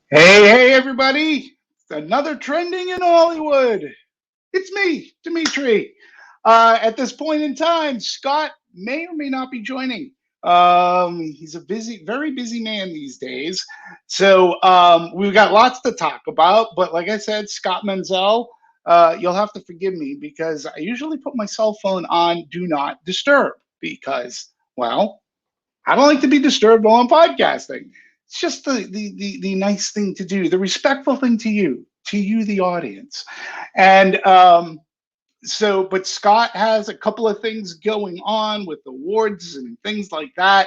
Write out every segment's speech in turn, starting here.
Hey, everybody. It's another trending in Hollywood. It's me, Demetri. At this point in time, Scott may or may not be joining. He's a very busy man these days. So we've got lots to talk about. But like I said, Scott Menzel, you'll have to forgive me because I usually put my cell phone on Do Not Disturb because, well, I don't like to be disturbed while I'm podcasting. It's just the nice thing to do, the respectful thing to you, the audience. And but Scott has a couple of things going on with awards and things like that.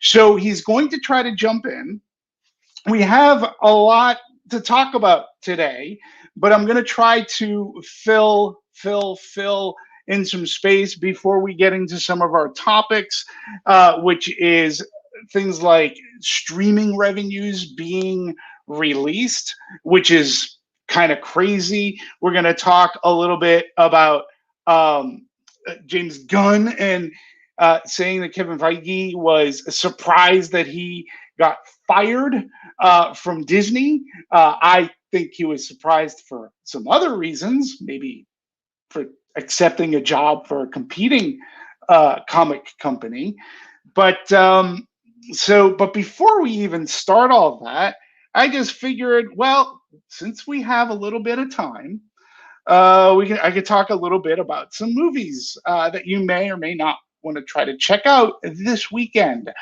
So he's going to try to jump in. We have a lot to talk about today, but I'm going to try to fill in some space before we get into some of our topics, which is things like streaming revenues being released, which is kind of crazy. We're going to talk a little bit about James Gunn and saying that Kevin Feige was surprised that he got fired from Disney. I think he was surprised for some other reasons, maybe for accepting a job for a competing comic company. But before we even start all that, I just figured, well, since we have a little bit of time, I could talk a little bit about some movies that you may or may not want to try to check out this weekend,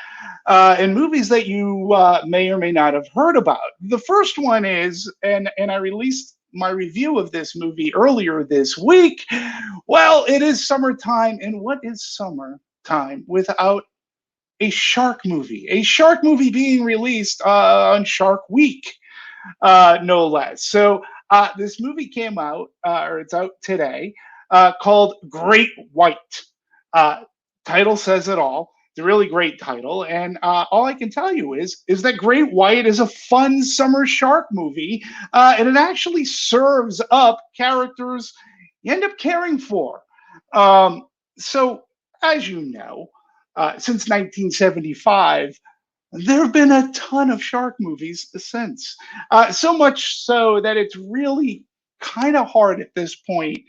and movies that you may or may not have heard about. The first one is, and I released my review of this movie earlier this week. Well, it is summertime, and what is summertime without a shark movie? A shark movie being released on Shark Week, no less. So this movie came out, or it's out today, called Great White. Uh, Title says it all. It's a really great title, and all I can tell you is that Great White is a fun summer shark movie, and it actually serves up characters you end up caring for. So, as you know, since 1975, there have been a ton of shark movies since. So much so that it's really kind of hard at this point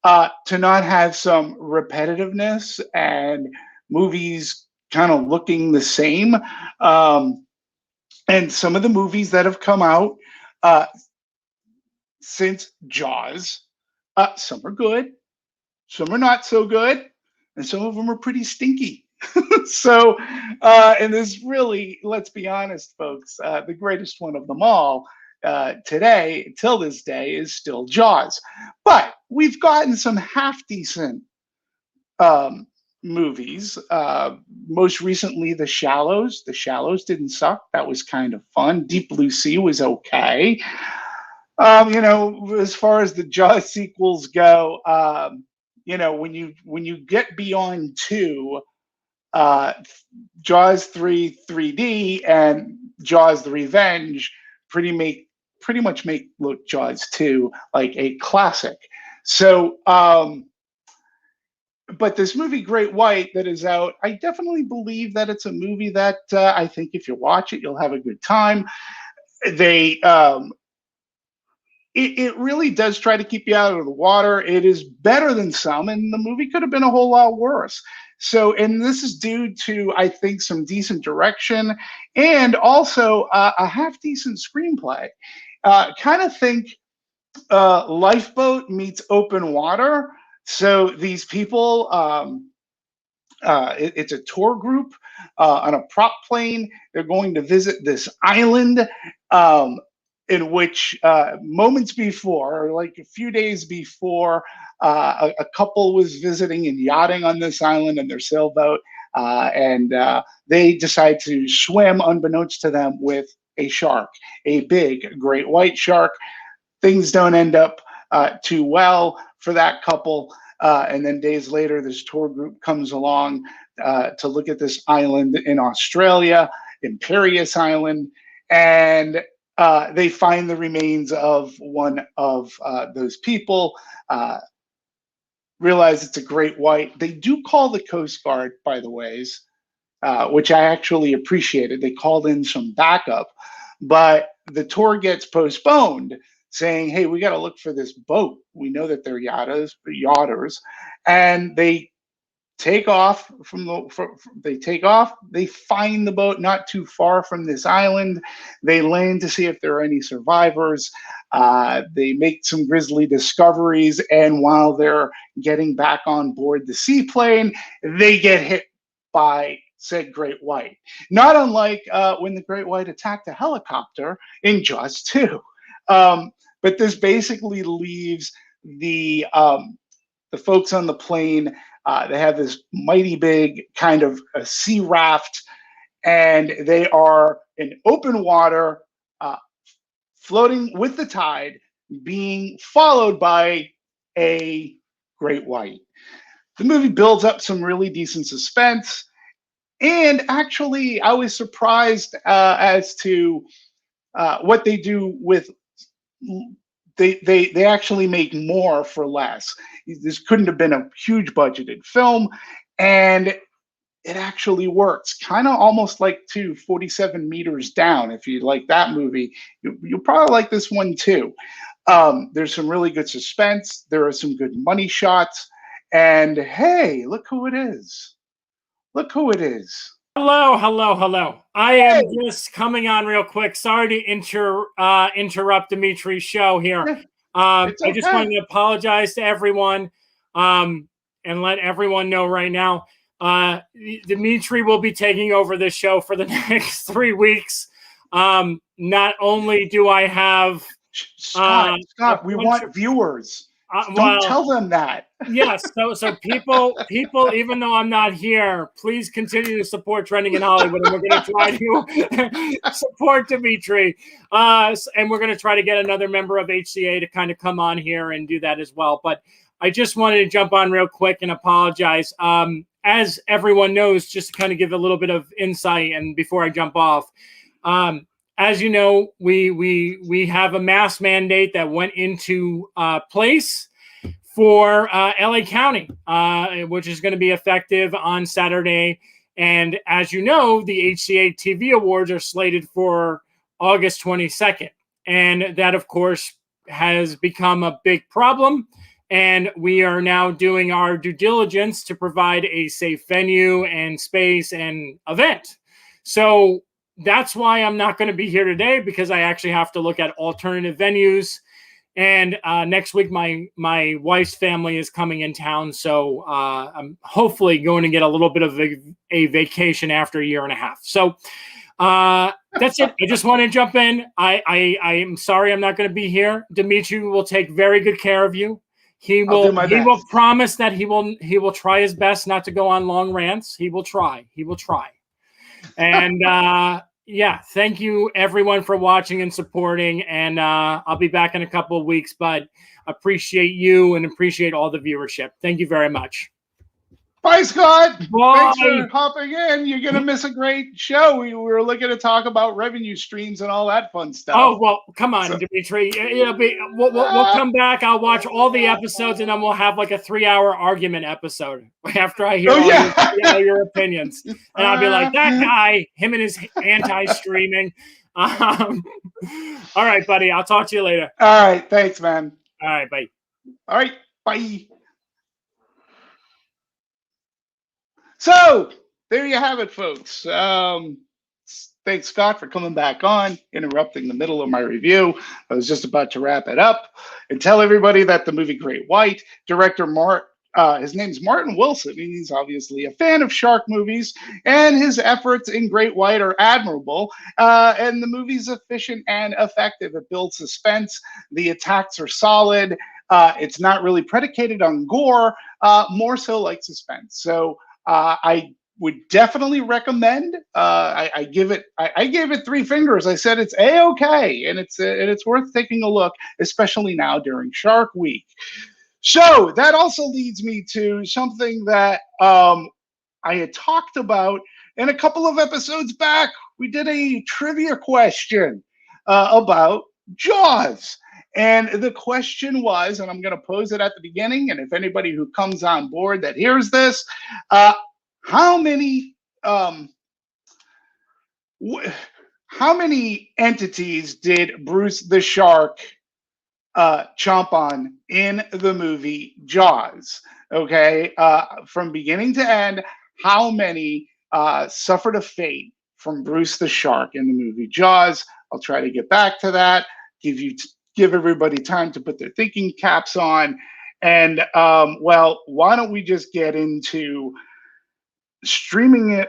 to not have some repetitiveness and movies kind of looking the same. Um, and some of the movies that have come out uh, since Jaws, some are good, some are not so good, and some of them are pretty stinky. So, and this really, let's be honest, folks, the greatest one of them all today, till this day, is still Jaws. But we've gotten some half decent um, movies. Most recently, The Shallows. The Shallows didn't suck. That was kind of fun. Deep Blue Sea was okay. As far as the Jaws sequels go, when you get beyond two, uh, Jaws 3 3D and Jaws the Revenge pretty much make look Jaws 2 like a classic. So, but this movie Great White that is out, I definitely believe that it's a movie that I think if you watch it, you'll have a good time. They it really does try to keep you out of the water. It is better than some, and the movie could have been a whole lot worse. So, and this is due to, I think, some decent direction and also a half decent screenplay. Kind of think Lifeboat meets Open Water. So these people, it's a tour group on a prop plane. They're going to visit this island. In which moments before, or like a few days before, a couple was visiting and yachting on this island in their sailboat, and they decide to swim, unbeknownst to them, with a shark, a big great white shark. Things don't end up too well for that couple. And then days later, this tour group comes along to look at this island in Australia, Imperius Island, and they find the remains of one of those people, uh, realize it's a great white. They do call the Coast Guard, by the ways, which I actually appreciated. They called in some backup. but the tour gets postponed, saying, "Hey, we got to look for this boat. We know that they're yachters," and take off they take off. They find the boat not too far from this island. They land to see if there are any survivors. They make some grisly discoveries, and while they're getting back on board the seaplane, they get hit by said great white, not unlike when the great white attacked a helicopter in Jaws 2. But this basically leaves the folks on the plane. They have this mighty big kind of a sea raft, and they are in open water, uh, floating with the tide, being followed by a great white. The movie builds up some really decent suspense, and actually, I was surprised as to what they do with. They actually make more for less. This couldn't have been a huge budgeted film, and it actually works. Kind of almost like 47 meters down. If you like that movie, you'll probably like this one too. There's some really good suspense. There are some good money shots, and hey, look who it is! Look who it is! Hello, hello, hello. I am just coming on real quick. Sorry to interrupt Demetri's show here. Okay. I just wanted to apologize to everyone and let everyone know right now. Demetri will be taking over this show for the next 3 weeks. Not only do I have Scott, we want viewers. Don't tell them that. Yes, so people, even though I'm not here, please continue to support Trending in Hollywood, and we're going to try to support Demetri, and we're going to try to get another member of HCA to kind of come on here and do that as well. But I just wanted to jump on real quick and apologize. As everyone knows, just to kind of give a little bit of insight, and before I jump off, as you know, we have a mask mandate that went into place for LA County, which is going to be effective on Saturday. And as you know, the HCA TV Awards are slated for August 22nd. And that, of course, has become a big problem. And we are now doing our due diligence to provide a safe venue and space and event. So that's why I'm not going to be here today, because I actually have to look at alternative venues. And next week, my wife's family is coming in town, so I'm hopefully going to get a little bit of a vacation after a year and a half. So that's it. I just want to jump in. I am sorry I'm not going to be here. Demetri will take very good care of you. He will promise that he will try his best not to go on long rants. He will try. And yeah, thank you everyone for watching and supporting, and I'll be back in a couple of weeks, but appreciate you and appreciate all the viewership. Thank you very much. Bye, Scott. Bye. Thanks for hopping in. You're going to miss a great show. We were looking to talk about revenue streams and all that fun stuff. Oh, well, come on, Demetri. We'll come back. I'll watch all the episodes, and then we'll have like a 3-hour argument episode after I hear all your opinions. And I'll be like, that guy, him and his anti-streaming. All right, buddy. I'll talk to you later. All right. Thanks, man. All right. Bye. All right. Bye. So there you have it, folks. Thanks, Scott, for coming back on, interrupting the middle of my review. I was just about to wrap it up and tell everybody that the movie Great White, director his name's Martin Wilson. He's obviously a fan of shark movies, and his efforts in Great White are admirable. And the movie's efficient and effective. It builds suspense. The attacks are solid. It's not really predicated on gore, more so like suspense. So I would definitely recommend. I gave it 3 fingers. I said it's A-okay, and it's worth taking a look, especially now during Shark Week. So that also leads me to something that I had talked about in a couple of episodes back. We did a trivia question about Jaws. And the question was, and I'm going to pose it at the beginning, and if anybody who comes on board that hears this, how many how many entities did Bruce the Shark chomp on in the movie Jaws? Okay, from beginning to end, how many suffered a fate from Bruce the Shark in the movie Jaws? I'll try to get back to that. Give everybody time to put their thinking caps on, and well, why don't we just get into streaming,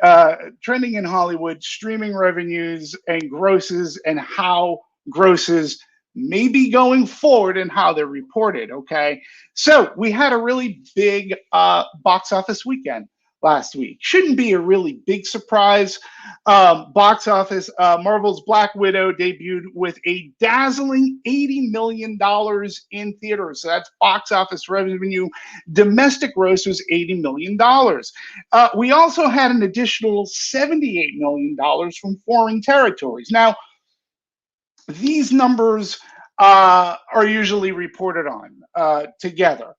trending in Hollywood, streaming revenues and grosses, and how grosses may be going forward and how they're reported. Okay, so we had a really big box office weekend last week. Shouldn't be a really big surprise. Box office, Marvel's Black Widow debuted with a dazzling $80 million in theaters. So that's box office revenue. Domestic gross was $80 million. We also had an additional $78 million from foreign territories. Now, these numbers are usually reported on together.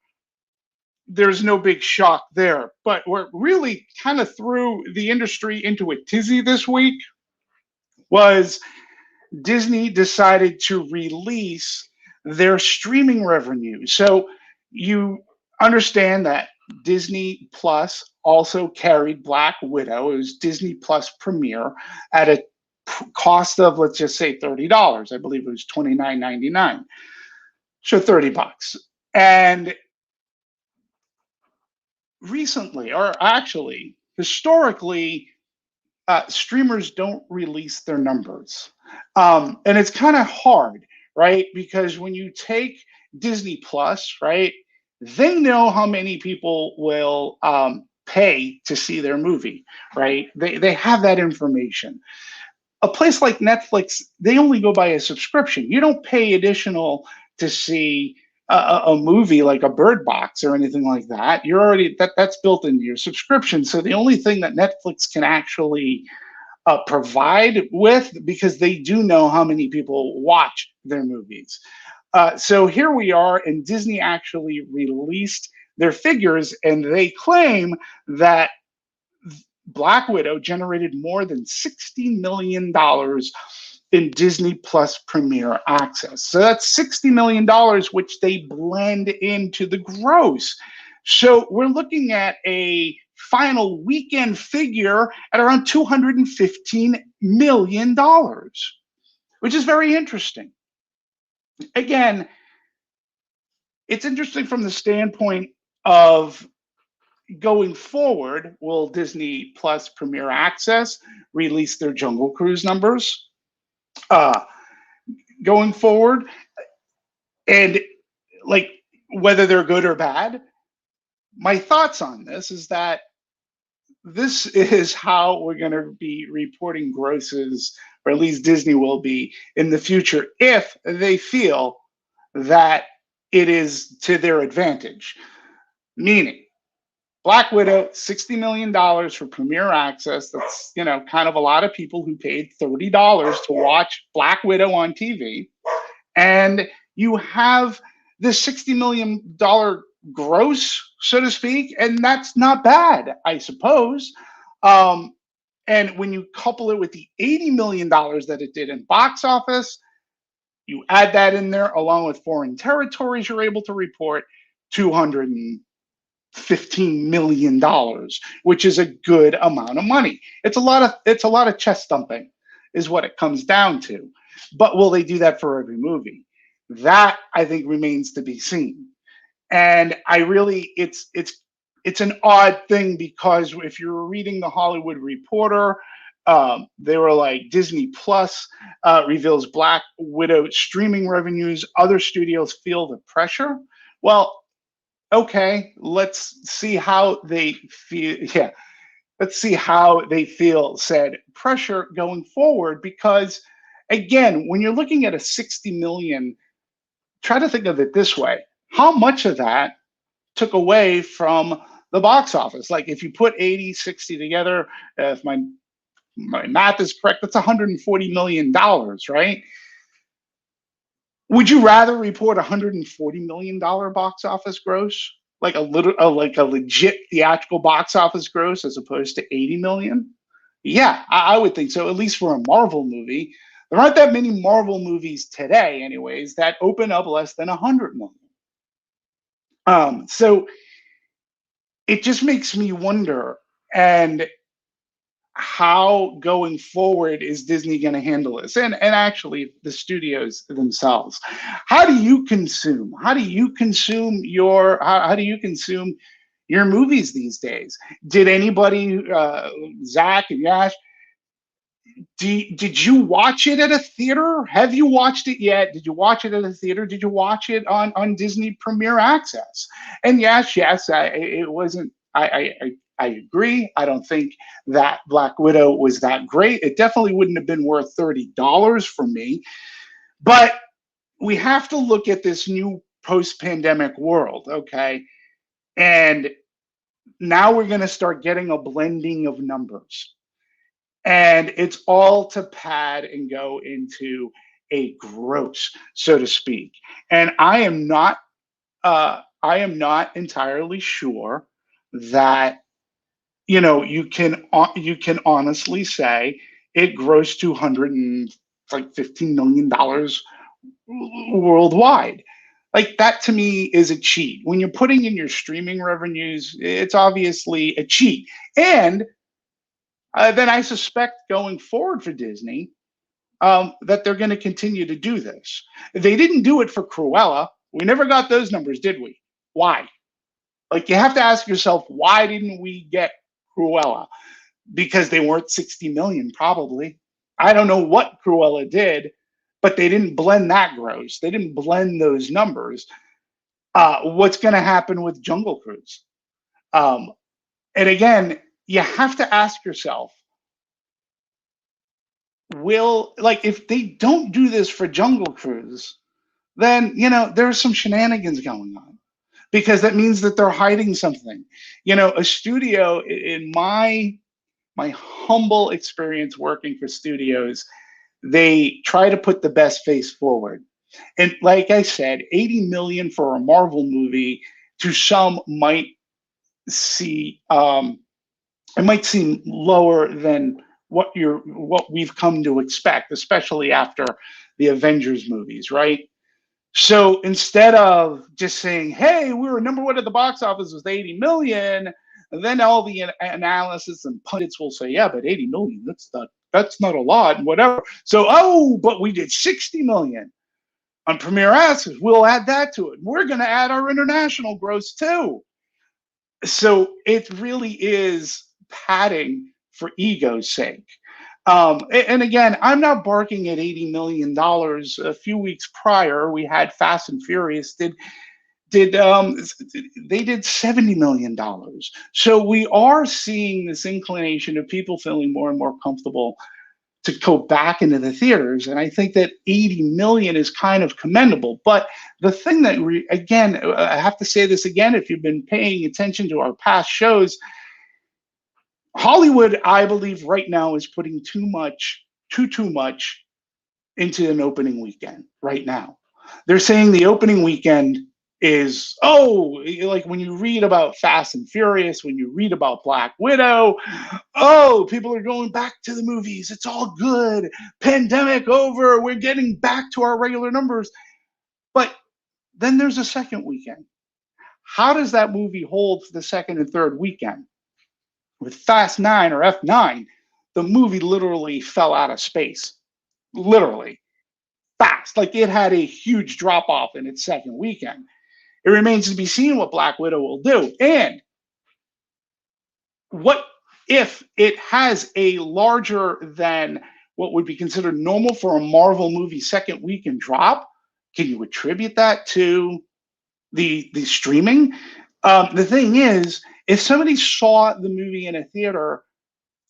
There's no big shock there. But what really kind of threw the industry into a tizzy this week was Disney decided to release their streaming revenue. So you understand that Disney Plus also carried Black Widow. It was Disney Plus Premiere at a cost of, let's just say, $30. I believe it was $29.99. So $30. And recently, or actually, historically, streamers don't release their numbers. And it's kind of hard, right? Because when you take Disney Plus, right, they know how many people will pay to see their movie, right? They have that information. A place like Netflix, they only go by a subscription. You don't pay additional to see a movie like a Bird Box or anything like that. You're already that's built into your subscription. So the only thing that Netflix can actually provide with, because they do know how many people watch their movies. So here we are, and Disney actually released their figures, and they claim that Black Widow generated more than $60 million in Disney Plus Premier Access. So that's $60 million, which they blend into the gross. So we're looking at a final weekend figure at around $215 million, which is very interesting. Again, it's interesting from the standpoint of going forward. Will Disney Plus Premier Access release their Jungle Cruise numbers going forward? And like, whether they're good or bad, my thoughts on this is that this is how we're going to be reporting grosses, or at least Disney will be in the future, if they feel that it is to their advantage. Meaning, Black Widow, $60 million for Premier Access. That's, kind of a lot of people who paid $30 to watch Black Widow on TV. And you have this $60 million gross, so to speak, and that's not bad, I suppose. And when you couple it with the $80 million that it did in box office, you add that in there along with foreign territories, you're able to report $215 million, which is a good amount of money. It's a lot of chest thumping, is what it comes down to. But will they do that for every movie? That, I think, remains to be seen. And it's an odd thing, because if you're reading the Hollywood Reporter, they were like, Disney Plus reveals Black Widow streaming revenues. Other studios feel the pressure. Well, okay, let's see how they feel. Yeah, let's see how they feel, said pressure going forward. Because again, when you're looking at a 60 million, try to think of it this way. How much of that took away from the box office? Like, if you put 80, 60 together, if my math is correct, that's $140 million, right? Would you rather report $140 million box office gross, like a legit theatrical box office gross, as opposed to 80 million? Yeah, I would think so. At least for a Marvel movie, there aren't that many Marvel movies today, anyways, that open up less than 100 million. So it just makes me wonder, and how going forward is Disney going to handle this? And actually the studios themselves. How do you consume your how do you consume your movies these days? Did anybody Zach and Yash, did you watch it at a theater? Have you watched it yet? Did you watch it at a theater? Did you watch it on Disney Premier Access? And yes, it wasn't. I agree. I don't think that Black Widow was that great. It definitely wouldn't have been worth $30 for me. But we have to look at this new post-pandemic world, okay? And now we're going to start getting a blending of numbers, and it's all to pad and go into a gross, so to speak. And I am not entirely sure that you can honestly say it grossed 215 million dollars worldwide. Like, that to me is a cheat. When you're putting in your streaming revenues, it's obviously a cheat. And then I suspect going forward for Disney, that they're going to continue to do this. They didn't do it for Cruella. We never got those numbers, did we? Why? Like, you have to ask yourself, why didn't we get Cruella? Because they weren't 60 million, probably. I don't know what Cruella did, but they didn't blend that gross. They didn't blend those numbers. What's going to happen with Jungle Cruise? Um, and again, you have to ask yourself, will, like, if they don't do this for Jungle Cruise, then there's some shenanigans going on, because that means that they're hiding something. A studio, in my humble experience working for studios, they try to put the best face forward. And like I said, 80 million for a Marvel movie, to some see it might seem lower than what we've come to expect, especially after the Avengers movies, right? So instead of just saying, "Hey, we were number one at the box office with 80 million," and then all the analysis and pundits will say, "Yeah, but 80 million, that's not a lot," and whatever. So, oh, but we did 60 million on Premier Access. We'll add that to it. We're going to add our international gross too. So it really is padding for ego's sake. And again, I'm not barking at $80 million. A few weeks prior, we had Fast and Furious did they did $70 million. So we are seeing this inclination of people feeling more and more comfortable to go back into the theaters, and I think that 80 million is kind of commendable. But the thing that again, I have to say this again, if you've been paying attention to our past shows, Hollywood, I believe, right now is putting too much into an opening weekend right now. They're saying the opening weekend is, oh, like when you read about Fast and Furious, when you read about Black Widow, oh, people are going back to the movies. It's all good. Pandemic over. We're getting back to our regular numbers. But then there's a second weekend. How does that movie hold for the second and third weekend? With Fast 9 or F9, the movie literally fell out of space. Literally. Fast. Like, it had a huge drop off in its second weekend. It remains to be seen what Black Widow will do. And what if it has a larger than what would be considered normal for a Marvel movie second weekend drop? Can you attribute that to the streaming? The thing is, if somebody saw the movie in a theater,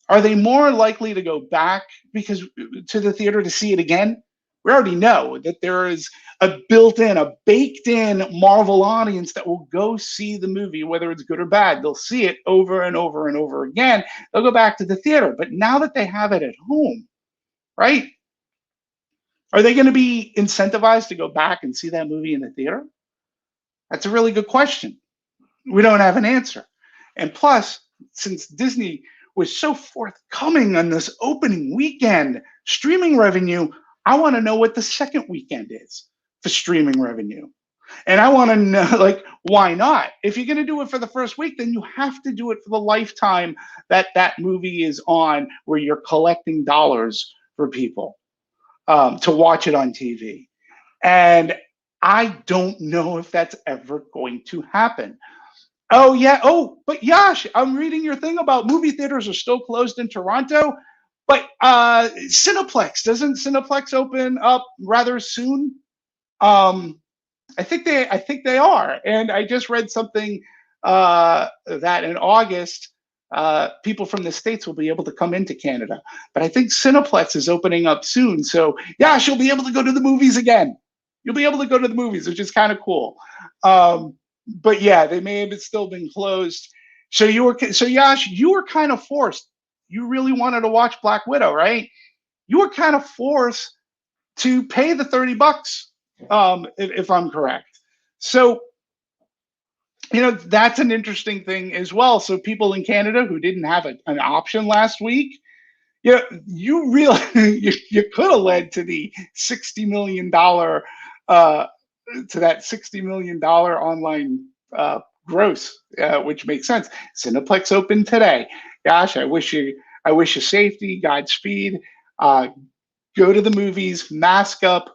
are they more likely to go back because to the theater to see it again? We already know that there is a baked-in Marvel audience that will go see the movie, whether it's good or bad. They'll see it over and over and over again. They'll go back to the theater. But now that they have it at home, right? Are they going to be incentivized to go back and see that movie in the theater? That's a really good question. We don't have an answer. And plus, since Disney was so forthcoming on this opening weekend streaming revenue. I want to know what the second weekend is for streaming revenue. And I want to know, like, why not? If you're going to do it for the first week, then you have to do it for the lifetime that that movie is on, where you're collecting dollars for people to watch it on TV. And I don't know if that's ever going to happen. Oh, yeah. Oh, but Yash, I'm reading your thing about movie theaters are still closed in Toronto. But Cineplex, doesn't Cineplex open up rather soon? Um, I think they are, and I just read something that in August, people from the states will be able to come into Canada. But I think Cineplex is opening up soon, so yeah, she'll be able to go to the movies again. You'll be able to go to the movies, which is kind of cool. Um, but yeah, they may have still been closed. So Yash, you were kind of forced. You really wanted to watch Black Widow, right? You were kind of forced to pay the $30, if I'm correct. So, that's an interesting thing as well. So, people in Canada who didn't have an option last week, you really you could have led to the $60 million to that $60 million online gross, which makes sense. Cineplex open today. Gosh, I wish you safety, Godspeed. Uh, Go to the movies, mask up.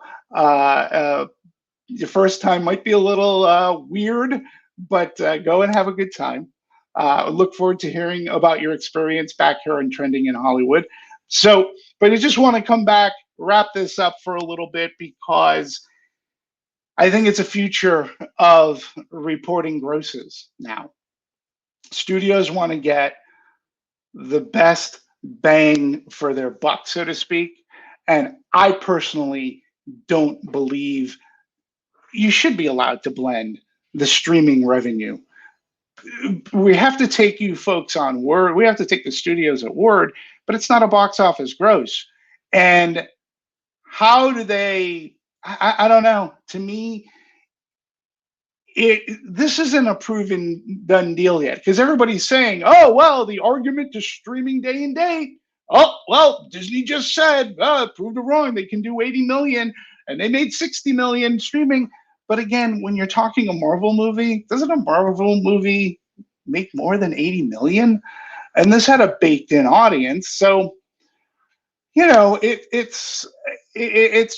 Your first time might be a little weird, but go and have a good time. Look forward to hearing about your experience back here on Trending in Hollywood. So, but I just want to come back, wrap this up for a little bit, because I think it's a future of reporting grosses now. Studios want to get the best bang for their buck, so to speak. And I personally don't believe you should be allowed to blend the streaming revenue. We have to take you folks on word. We have to take the studios at word, but it's not a box office gross. And how do they? I don't know. To me, this isn't a proven done deal yet, because everybody's saying, "Oh well, the argument to streaming day and date." Oh well, Disney just said, proved it wrong. They can do 80 million, and they made 60 million streaming. But again, when you're talking a Marvel movie, doesn't a Marvel movie make more than 80 million? And this had a baked-in audience, so it's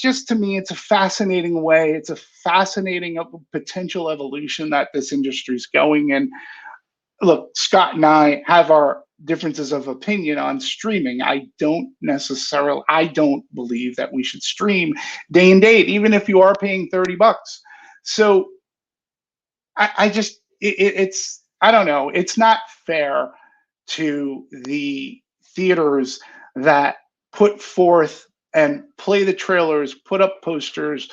just, to me, it's a fascinating way. It's a fascinating potential evolution that this industry is going. And look, Scott and I have our differences of opinion on streaming. I don't believe that we should stream day and date, even if you are paying $30. So I just, it's, I don't know. It's not fair to the theaters that put forth and play the trailers, put up posters,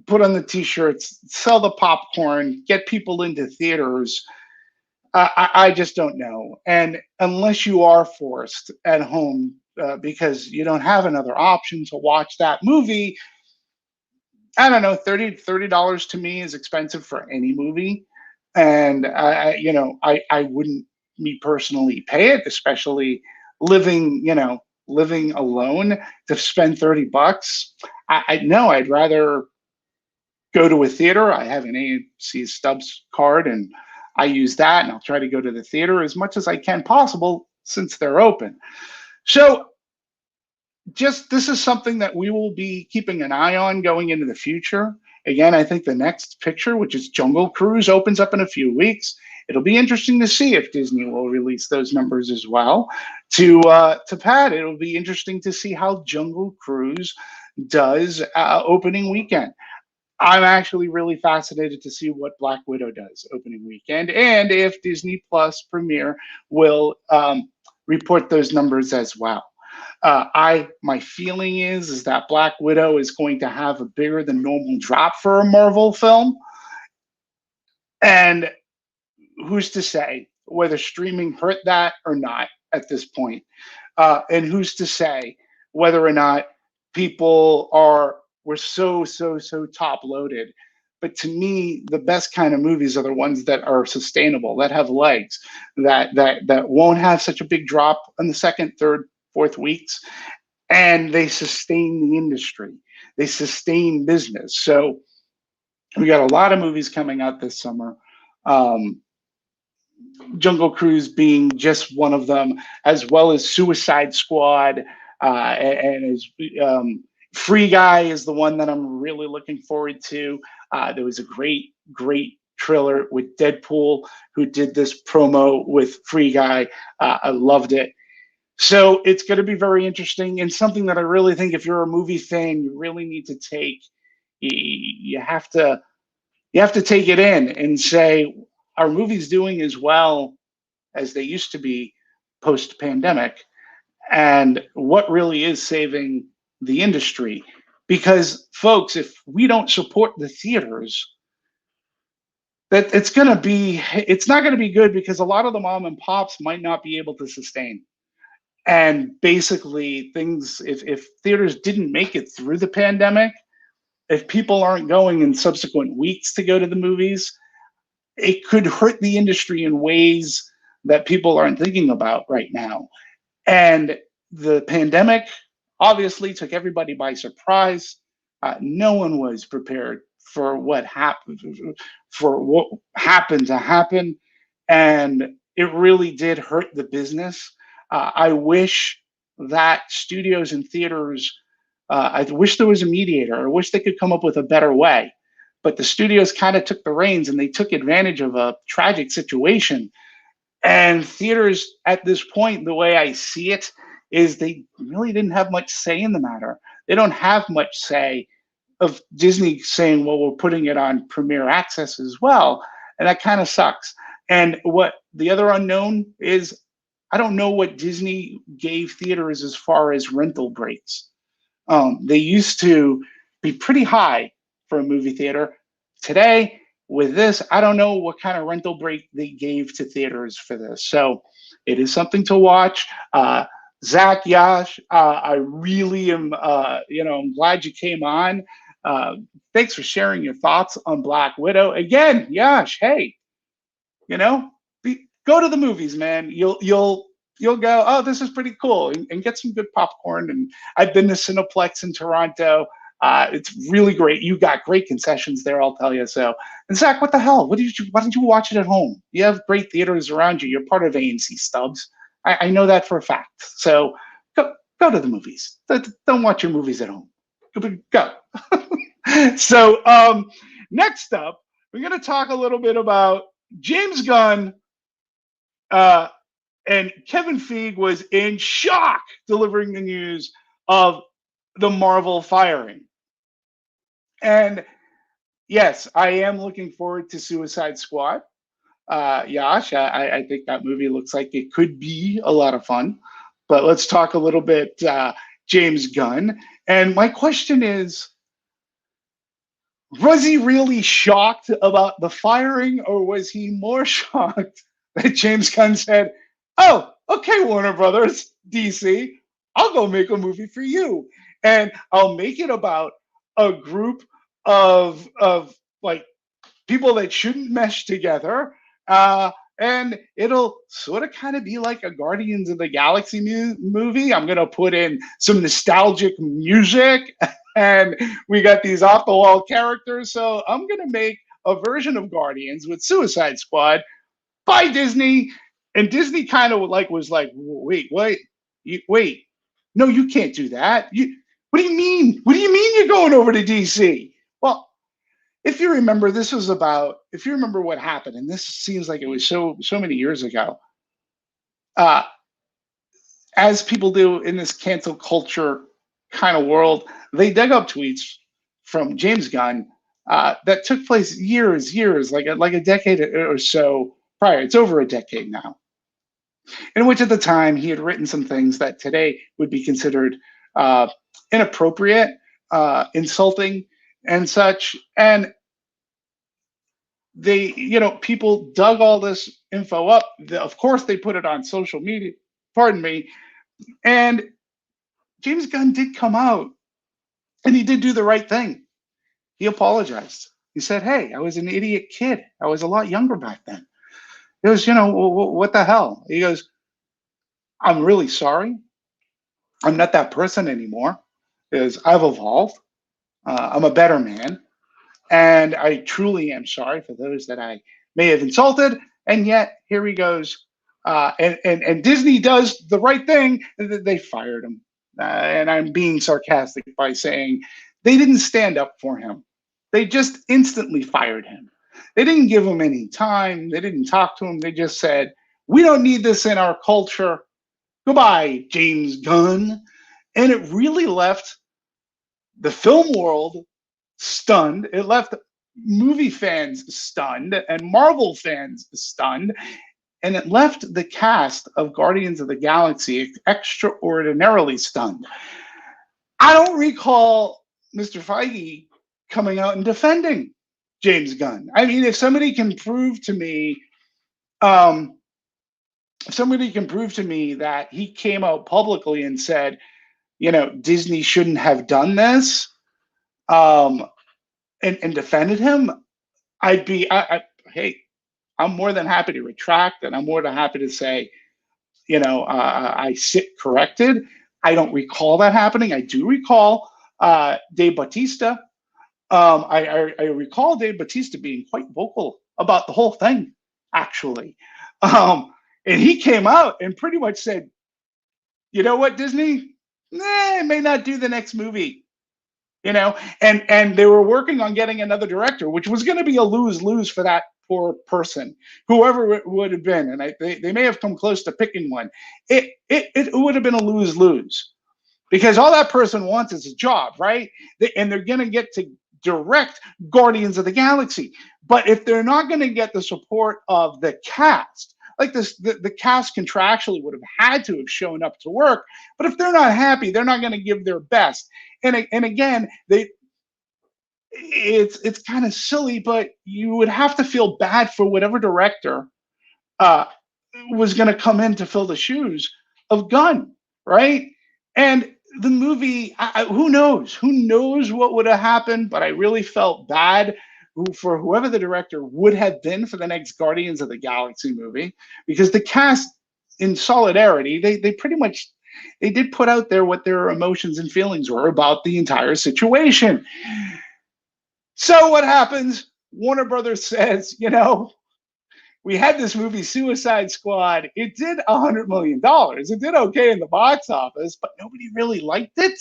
put on the t-shirts, sell the popcorn, get people into theaters. I just don't know. And unless you are forced at home because you don't have another option to watch that movie, I don't know, $30 to me is expensive for any movie. And I wouldn't, me personally, pay it, especially living, living alone, to spend $30. I no, I'd rather go to a theater. I have an AMC Stubs card, and I use that, and I'll try to go to the theater as much as I can possible since they're open. So just, this is something that we will be keeping an eye on going into the future. Again, I think the next picture, which is Jungle Cruise, opens up in a few weeks. It'll be interesting to see if Disney will release those numbers as well to pad. It'll be interesting to see how Jungle Cruise does opening weekend. I'm actually really fascinated to see what Black Widow does opening weekend, and if Disney Plus Premiere will report those numbers as well. My feeling is that Black Widow is going to have a bigger than normal drop for a Marvel film, and who's to say whether streaming hurt that or not at this point? And who's to say whether or not people were so top loaded But to me, the best kind of movies are the ones that are sustainable, that have legs, that won't have such a big drop in the second, third, fourth weeks, and they sustain the industry. They sustain business. So we got a lot of movies coming out this summer. Um, Jungle Cruise being just one of them, as well as Suicide Squad, and as Free Guy is the one that I'm really looking forward to. There was a great trailer with Deadpool who did this promo with Free Guy. I loved it. So it's going to be very interesting and something that I really think if you're a movie fan, you really need to take. You have to take it in and say, are movies doing as well as they used to be post pandemic? And what really is saving the industry? Because, folks, if we don't support the theaters, that it's not going to be good because a lot of the mom and pops might not be able to sustain. And basically, if theaters didn't make it through the pandemic, if people aren't going in subsequent weeks to go to the movies, it could hurt the industry in ways that people aren't thinking about right now. And the pandemic obviously took everybody by surprise. No one was prepared for what happened to happen, and it really did hurt the business. I wish that studios and theaters. I wish there was a mediator. I wish they could come up with a better way. But the studios kind of took the reins and they took advantage of a tragic situation. And theaters at this point, the way I see it, is they really didn't have much say in the matter. They don't have much say of Disney saying, well, we're putting it on Premier Access as well. And that kind of sucks. And what the other unknown is, I don't know what Disney gave theaters as far as rental breaks. They used to be pretty high for a movie theater. Today, with this, I don't know what kind of rental break they gave to theaters for this. So it is something to watch. Zach, Yash, I really am, I'm glad you came on. Thanks for sharing your thoughts on Black Widow. Again, Yash, hey, you know, go to the movies, man. You'll go, oh, this is pretty cool, and get some good popcorn. And I've been to Cineplex in Toronto. It's really great. You got great concessions there, I'll tell you. So, and Zach, what the hell? Why didn't you watch it at home? You have great theaters around you. You're part of ANC Stubbs. I know that for a fact. So go to the movies. Don't watch your movies at home. Go. So next up, we're going to talk a little bit about James Gunn. And Kevin Feige was in shock delivering the news of the Marvel firing. And yes, I am looking forward to Suicide Squad. Yash, I think that movie looks like it could be a lot of fun. But let's talk a little bit James Gunn. And my question is, was he really shocked about the firing, or was he more shocked that James Gunn said, oh, okay, Warner Brothers, DC, I'll go make a movie for you. And I'll make it about a group of like people that shouldn't mesh together. And it'll sort of kind of be like a Guardians of the Galaxy movie. I'm going to put in some nostalgic music, and we got these off the wall characters. So I'm going to make a version of Guardians with Suicide Squad by Disney. And Disney kind of was like, wait, no, you can't do that. What do you mean? What do you mean you're going over to DC? Well, if you remember, if you remember what happened, and this seems like it was so many years ago, as people do in this cancel culture kind of world, they dug up tweets from James Gunn that took place years, like a decade or so prior. It's over a decade now, in which at the time he had written some things that today would be considered inappropriate, insulting, and such. And people dug all this info up. Of course, they put it on social media. Pardon me. And James Gunn did come out, and he did do the right thing. He apologized. He said, "Hey, I was an idiot kid. I was a lot younger back then." He goes, "You know, what the hell?" He goes, "I'm really sorry. I'm not that person anymore. Is I've evolved. I'm a better man, and I truly am sorry for those that I may have insulted." And yet, here he goes. And Disney does the right thing. They fired him. And I'm being sarcastic by saying they didn't stand up for him. They just instantly fired him. They didn't give him any time. They didn't talk to him. They just said, "We don't need this in our culture. Goodbye, James Gunn." And it really left the film world stunned. It left movie fans stunned and Marvel fans stunned. And it left the cast of Guardians of the Galaxy extraordinarily stunned. I don't recall Mr. Feige coming out and defending James Gunn. I mean, um, if somebody can prove to me that he came out publicly and said, Disney shouldn't have done this, um, and defended him, hey, I'm more than happy to retract, and I'm more than happy to say, I sit corrected. I don't recall that happening. I do recall Dave Bautista. I recall Dave Bautista being quite vocal about the whole thing, actually. And he came out and pretty much said, "You know what, Disney? May not do the next movie." And they were working on getting another director, which was going to be a lose-lose for that poor person, whoever it would have been. And they may have come close to picking one. It would have been a lose-lose, because all that person wants is a job, right? And they're going to get to direct Guardians of the Galaxy. But if they're not going to get the support of the cast, like this, the cast contractually would have had to have shown up to work. But if they're not happy, they're not going to give their best. And again, it's kind of silly, but you would have to feel bad for whatever director uh, was going to come in to fill the shoes of Gunn, right? And the movie, who knows? Who knows what would have happened? But I really felt bad for whoever the director would have been for the next Guardians of the Galaxy movie, because the cast, in solidarity, they pretty much they did put out there what their emotions and feelings were about the entire situation. So what happens? Warner Brothers says, we had this movie Suicide Squad. It did $100 million. It did okay in the box office, but nobody really liked it.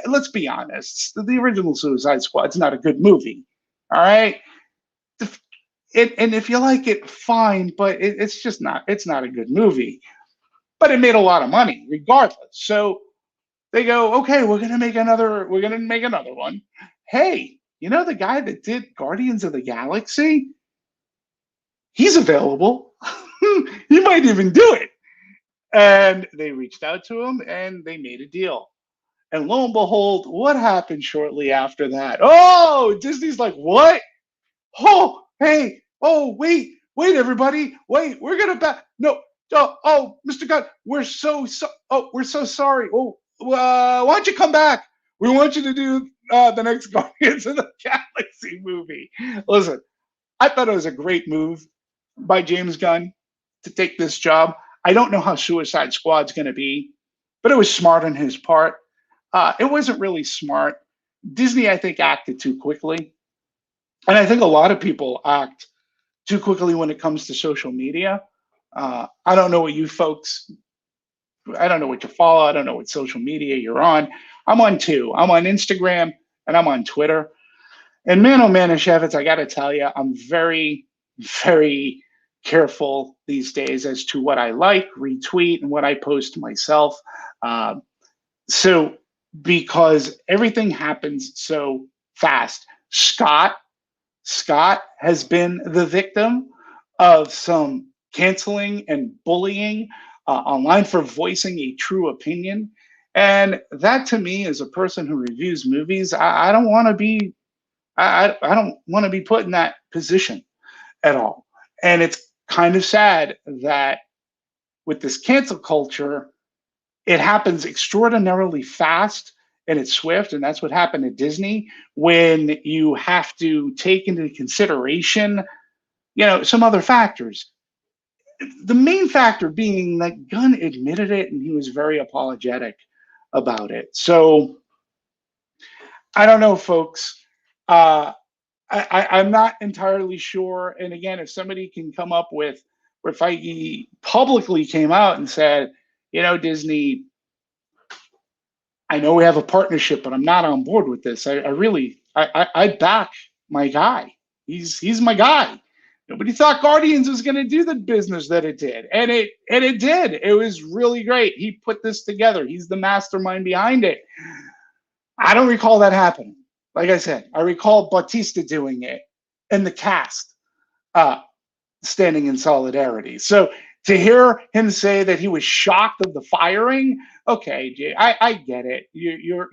Let's be honest. The original Suicide Squad's not a good movie. All right. And if you like it, fine, but it's just not. It's not a good movie. But it made a lot of money, regardless. So they go, okay, we're gonna make another. We're gonna make another one. Hey, the guy that did Guardians of the Galaxy? He's available. He might even do it. And they reached out to him and they made a deal. And lo and behold, what happened shortly after that? Oh, Disney's like, what? Oh, hey, oh, wait, everybody, wait, we're gonna back. No, oh, Mr. Gunn, we're so sorry. Oh, why don't you come back? We want you to do the next Guardians of the Galaxy movie. Listen, I thought it was a great move by James Gunn to take this job. I don't know how Suicide Squad's going to be, but it was smart on his part. It wasn't really smart. Disney, I think, acted too quickly. And I think a lot of people act too quickly when it comes to social media. I don't know what you folks, I don't know what you follow. I don't know what social media you're on. I'm on two. I'm on Instagram and I'm on Twitter. And man, oh man, Shevitz, I got to tell you, I'm very, very careful these days as to what I like, retweet, and what I post myself. So, because everything happens so fast. Scott has been the victim of some canceling and bullying online for voicing a true opinion. And that, to me, as a person who reviews movies, I don't want to be I don't want to be put in that position at all. And it's kind of sad that with this cancel culture, it happens extraordinarily fast and it's swift, and that's what happened at Disney when you have to take into consideration, some other factors. The main factor being that Gunn admitted it and he was very apologetic about it. So I don't know, folks. Uh, I'm not entirely sure. And again, if somebody can come up with where Feige publicly came out and said, Disney, I know we have a partnership, but I'm not on board with this. I really, I back my guy. He's my guy. Nobody thought Guardians was going to do the business that it did, and it did. It was really great. He put this together. He's the mastermind behind it. I don't recall that happening. Like I said, I recall Bautista doing it and the cast standing in solidarity. So to hear him say that he was shocked of the firing, okay, Jay, I get it. You're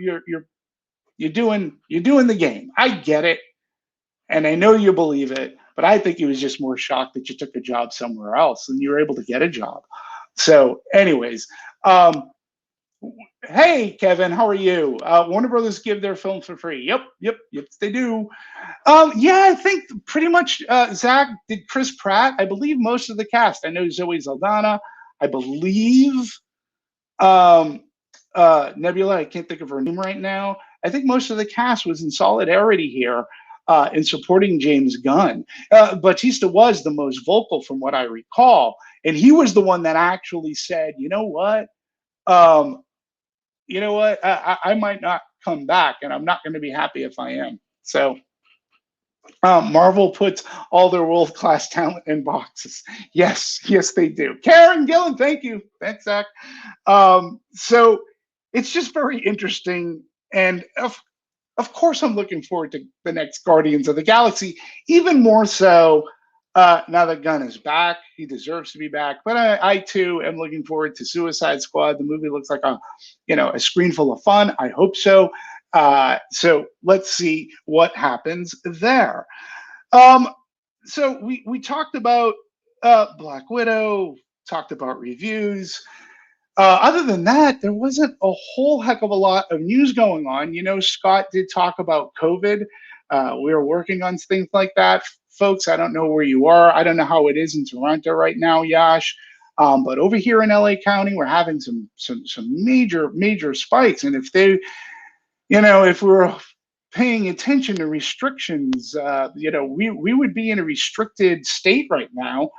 doing the game. I get it, and I know you believe it. But I think he was just more shocked that you took a job somewhere else and you were able to get a job. So, anyways, hey, Kevin, how are you? Warner Brothers give their films for free. Yep, they do. Yeah, I think pretty much Zach did Chris Pratt. I believe most of the cast. I know Zoe Saldana. I believe Nebula. I can't think of her name right now. I think most of the cast was in solidarity here in supporting James Gunn. Bautista was the most vocal from what I recall. And he was the one that actually said, you know what? I might not come back, and I'm not going to be happy if I am. So Marvel puts all their world-class talent in boxes. Yes, they do. Karen Gillan, thank you. Thanks, Zach. So it's just very interesting. And of course, I'm looking forward to the next Guardians of the Galaxy, even more so now that Gunn is back. He deserves to be back. But I too am looking forward to Suicide Squad. The movie looks like a screen full of fun. I hope so. So let's see what happens there. So we talked about Black Widow, talked about reviews. Other than that, there wasn't a whole heck of a lot of news going on. Scott did talk about COVID. We were working on things like that. Folks, I don't know where you are. I don't know how it is in Toronto right now, Yash. But over here in LA County, we're having some major spikes. And if we're paying attention to restrictions, we would be in a restricted state right now.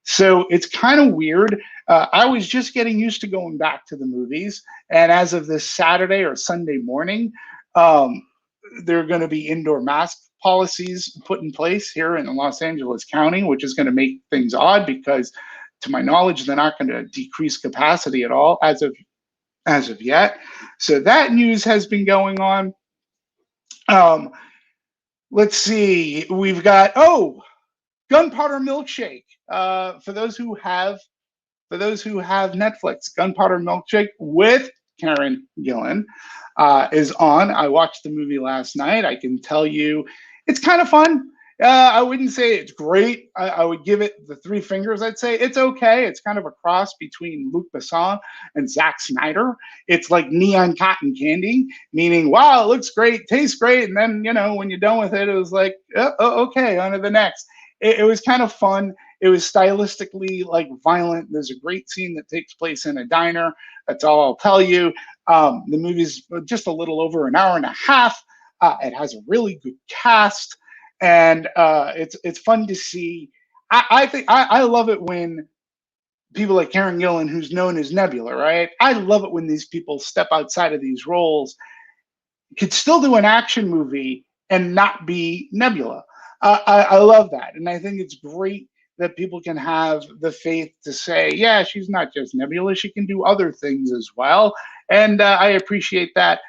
So it's kind of weird. I was just getting used to going back to the movies. And as of this Saturday or Sunday morning, there are going to be indoor mask policies put in place here in Los Angeles County, which is going to make things odd because, to my knowledge, they're not going to decrease capacity at all as of yet. So that news has been going on. Let's see. We've got Gunpowder Milkshake. For those who have Netflix, Gunpowder Milkshake with Karen Gillan is on. I watched the movie last night. I can tell you it's kind of fun. I wouldn't say it's great. I would give it the three fingers. I'd say it's okay. It's kind of a cross between Luc Besson and Zack Snyder. It's like neon cotton candy, meaning, wow, it looks great, tastes great. And then, when you're done with it, it was like, okay, on to the next. It was kind of fun. It was stylistically violent. There's a great scene that takes place in a diner. That's all I'll tell you. The movie's just a little over an hour and a half. It has a really good cast, and it's fun to see. I think I love it when people like Karen Gillan, who's known as Nebula, right? I love it when these people step outside of these roles, could still do an action movie and not be Nebula. I love that, and I think it's great that people can have the faith to say, yeah, she's not just Nebula, she can do other things as well. And I appreciate that.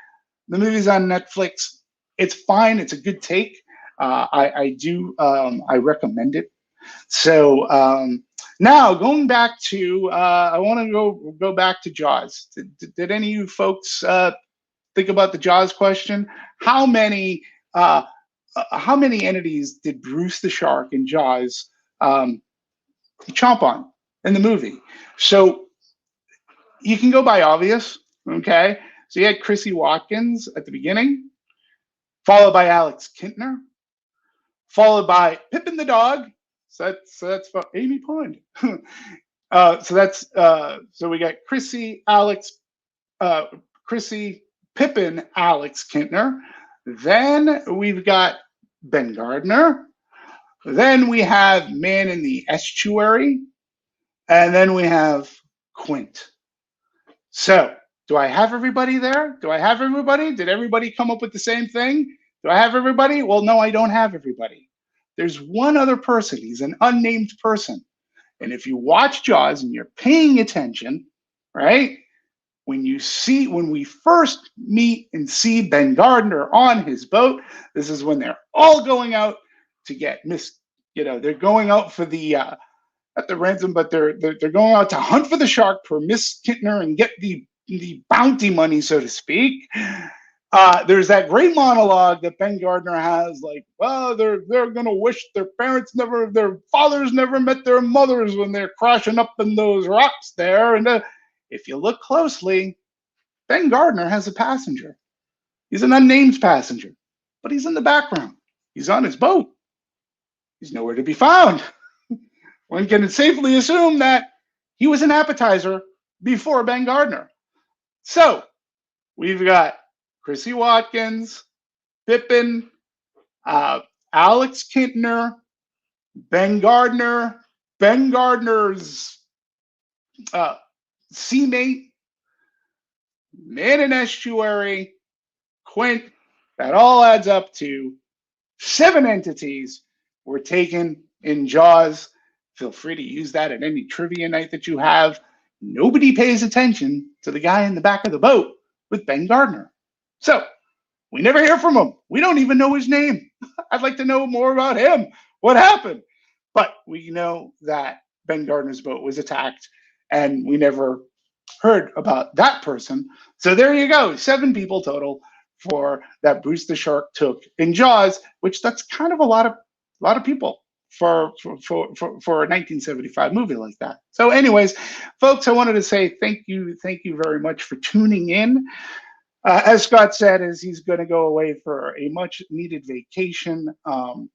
The movie's on Netflix. It's fine. It's a good take. I recommend it. So now going back to, I want to go back to Jaws. Did any of you folks think about the Jaws question? How many entities did Bruce the shark in Jaws chomp on in the movie? So you can go by obvious, okay? So you had Chrissy Watkins at the beginning, followed by Alex Kintner, followed by Pippin the dog. So that's Amy Pond. So we got Chrissy, Pippin, Alex Kintner. Then we've got Ben Gardner. Then we have Man in the Estuary. And then we have Quint. So, do I have everybody there? Do I have everybody? Did everybody come up with the same thing? Do I have everybody? Well, no, I don't have everybody. There's one other person. He's an unnamed person. And if you watch Jaws and you're paying attention, right? When we first meet and see Ben Gardner on his boat, this is when they're all going out to get they're going out for the at the ransom, but they're going out to hunt for the shark for Miss Kintner and get the bounty money, so to speak. There's that great monologue that Ben Gardner has, like, well, they're gonna wish their fathers never met their mothers when they're crashing up in those rocks there. And if you look closely, Ben Gardner has a passenger. He's an unnamed passenger, but he's in the background. He's on his boat. He's nowhere to be found. One can safely assume that he was an appetizer before Ben Gardner. So we've got Chrissy Watkins, Pippin, Alex Kintner, Ben Gardner, Ben Gardner's seamate, Man in Estuary, Quint. That all adds up to 7 entities were taken in Jaws. Feel free to use that at any trivia night that you have. Nobody pays attention to the guy in the back of the boat with Ben Gardner. So we never hear from him. We don't even know his name. I'd like to know more about him. What happened? But we know that Ben Gardner's boat was attacked, and we never heard about that person. So there you go. 7 people total for that Bruce the Shark took in Jaws, which that's kind of a lot of people for a 1975 movie like that. So anyways, folks, I wanted to say thank you very much for tuning in. As Scott said, as he's going to go away for a much needed vacation, I'm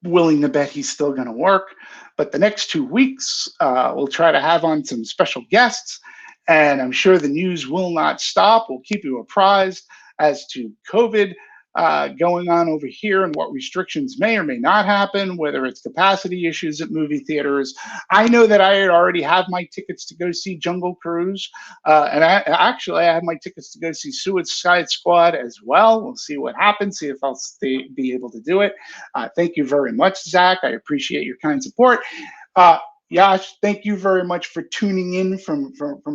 willing to bet he's still going to work. But the next 2 weeks, we'll try to have on some special guests, and I'm sure the news will not stop. We'll keep you apprised as to COVID going on over here and what restrictions may or may not happen, whether it's capacity issues at movie theaters. I know that I already have my tickets to go see Jungle Cruise, and I have my tickets to go see Suicide Squad as well. We'll see what happens, see if I'll be able to do it. Thank you very much, Zach. I appreciate your kind support. Yash, thank you very much for tuning in from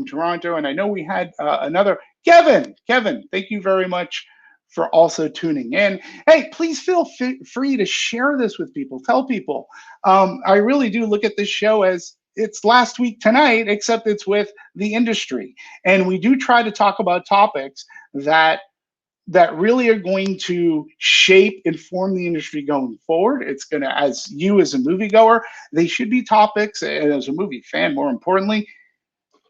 Toronto. And I know we had another Kevin, thank you very much for also tuning in. Hey, please feel free to share this with people. Tell people. I really do look at this show as it's last week tonight, except it's with the industry. And we do try to talk about topics that really are going to inform the industry going forward. It's going to, as a moviegoer, they should be topics, and as a movie fan, more importantly,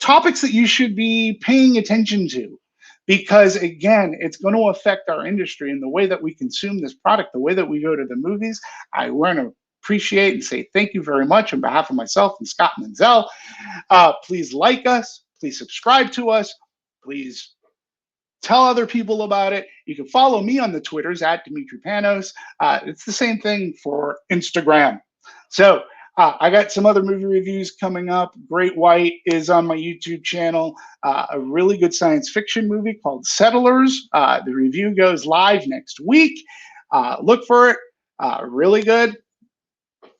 topics that you should be paying attention to. Because again, it's going to affect our industry and the way that we consume this product, the way that we go to the movies. I want to appreciate and say thank you very much on behalf of myself and Scott Menzel. Please like us. Please subscribe to us. Please tell other people about it. You can follow me on the Twitters at Demetri Panos. It's the same thing for Instagram. So I got some other movie reviews coming up. Great White is on my YouTube channel. A really good science fiction movie called Settlers. The review goes live next week. Look for it. Really good.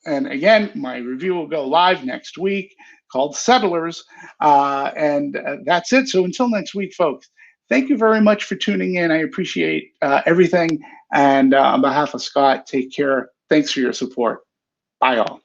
And again, my review will go live next week called Settlers. And that's it. So until next week, folks, thank you very much for tuning in. I appreciate everything. And on behalf of Scott, take care. Thanks for your support. Bye, all.